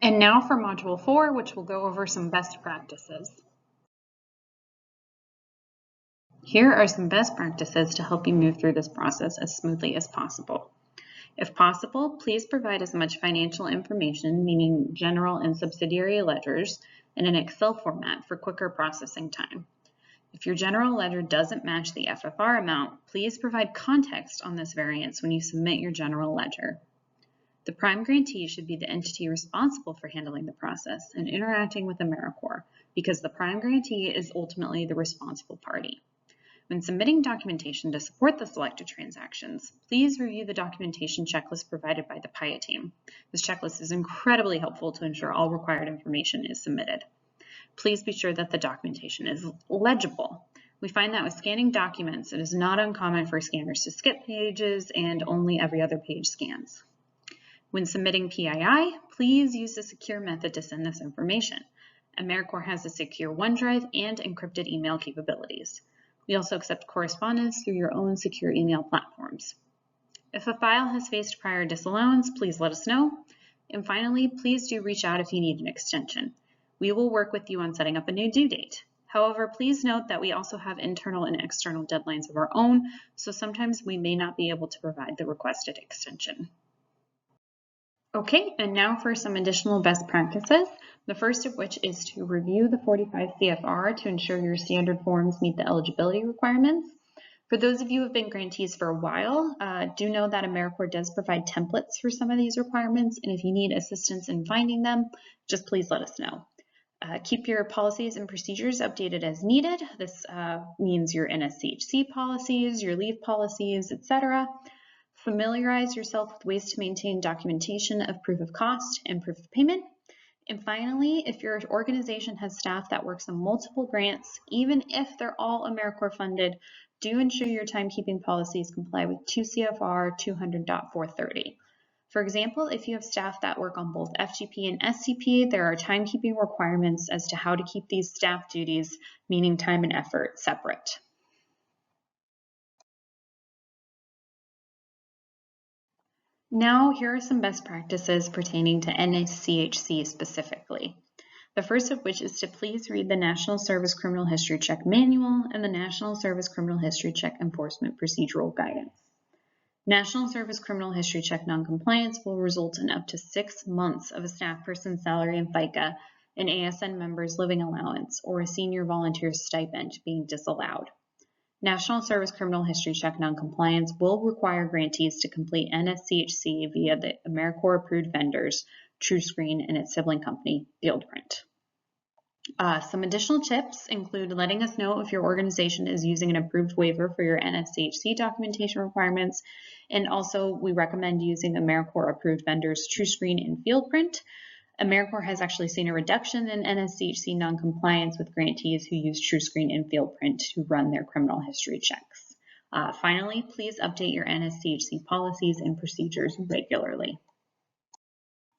And now for Module 4, which will go over some best practices. Here are some best practices to help you move through this process as smoothly as possible. If possible, please provide as much financial information, meaning general and subsidiary ledgers, in an Excel format for quicker processing time. If your general ledger doesn't match the FFR amount, please provide context on this variance when you submit your general ledger. The prime grantee should be the entity responsible for handling the process and interacting with AmeriCorps, because the prime grantee is ultimately the responsible party. When submitting documentation to support the selected transactions, please review the documentation checklist provided by the PIA team. This checklist is incredibly helpful to ensure all required information is submitted. Please be sure that the documentation is legible. We find that with scanning documents, it is not uncommon for scanners to skip pages and only every other page scans. When submitting PII, please use a secure method to send this information. AmeriCorps has a secure OneDrive and encrypted email capabilities. We also accept correspondence through your own secure email platforms. If a file has faced prior disallowance, please let us know. And finally, please do reach out if you need an extension. We will work with you on setting up a new due date. However, please note that we also have internal and external deadlines of our own, so sometimes we may not be able to provide the requested extension. Okay, and now for some additional best practices. The first of which is to review the 45 CFR to ensure your standard forms meet the eligibility requirements. For those of you who have been grantees for a while, do know that AmeriCorps does provide templates for some of these requirements, and if you need assistance in finding them, just please let us know. Keep your policies and procedures updated as needed. This means your NSCHC policies, your leave policies, etc. Familiarize yourself with ways to maintain documentation of proof of cost and proof of payment. And finally, if your organization has staff that works on multiple grants, even if they're all AmeriCorps funded, do ensure your timekeeping policies comply with 2 CFR 200.430. For example, if you have staff that work on both FGP and SCP, there are timekeeping requirements as to how to keep these staff duties, meaning time and effort, separate. Now, here are some best practices pertaining to NSCHC specifically. The first of which is to please read the National Service Criminal History Check Manual and the National Service Criminal History Check Enforcement Procedural Guidance. National Service Criminal History Check noncompliance will result in up to 6 months of a staff person's salary and FICA, an ASN member's living allowance, or a senior volunteer's stipend being disallowed. National Service Criminal History Check noncompliance will require grantees to complete NSCHC via the AmeriCorps approved vendors, TrueScreen and its sibling company, FieldPrint. Some additional tips include letting us know if your organization is using an approved waiver for your NSCHC documentation requirements, and also we recommend using AmeriCorps approved vendors, TrueScreen and FieldPrint. AmeriCorps has actually seen a reduction in NSCHC noncompliance with grantees who use TrueScreen and FieldPrint to run their criminal history checks. Finally, please update your NSCHC policies and procedures regularly.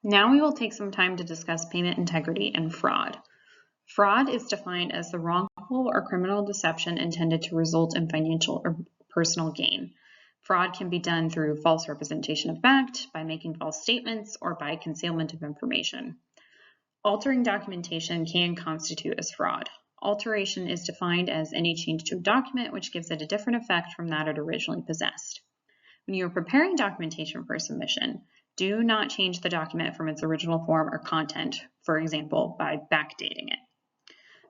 Now we will take some time to discuss payment integrity and fraud. Fraud is defined as the wrongful or criminal deception intended to result in financial or personal gain. Fraud can be done through false representation of fact, by making false statements, or by concealment of information. Altering documentation can constitute as fraud. Alteration is defined as any change to a document which gives it a different effect from that it originally possessed. When you are preparing documentation for submission, do not change the document from its original form or content, for example, by backdating it.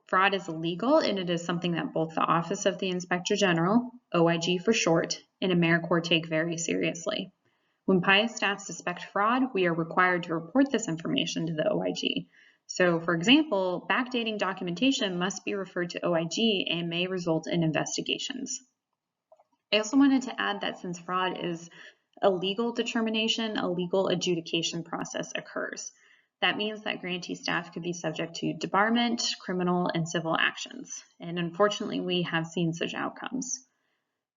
Fraud is illegal, and it is something that both the Office of the Inspector General, OIG for short, and AmeriCorps take very seriously. When PIA staff suspect fraud, we are required to report this information to the OIG. So, for example, backdating documentation must be referred to OIG and may result in investigations. I also wanted to add that since fraud is a legal determination, a legal adjudication process occurs. That means that grantee staff could be subject to debarment, criminal, and civil actions. And unfortunately, we have seen such outcomes.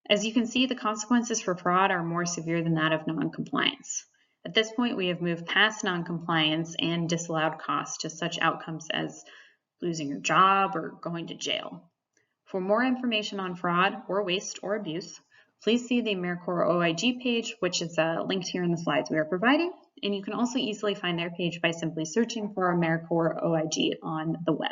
As you can see, the consequences for fraud are more severe than that of non-compliance. At this point, we have moved past non-compliance and disallowed costs to such outcomes as losing your job or going to jail. For more information on fraud or waste or abuse, please see the AmeriCorps OIG page, which is linked here in the slides we are providing. and you can also easily find their page by simply searching for AmeriCorps OIG on the web.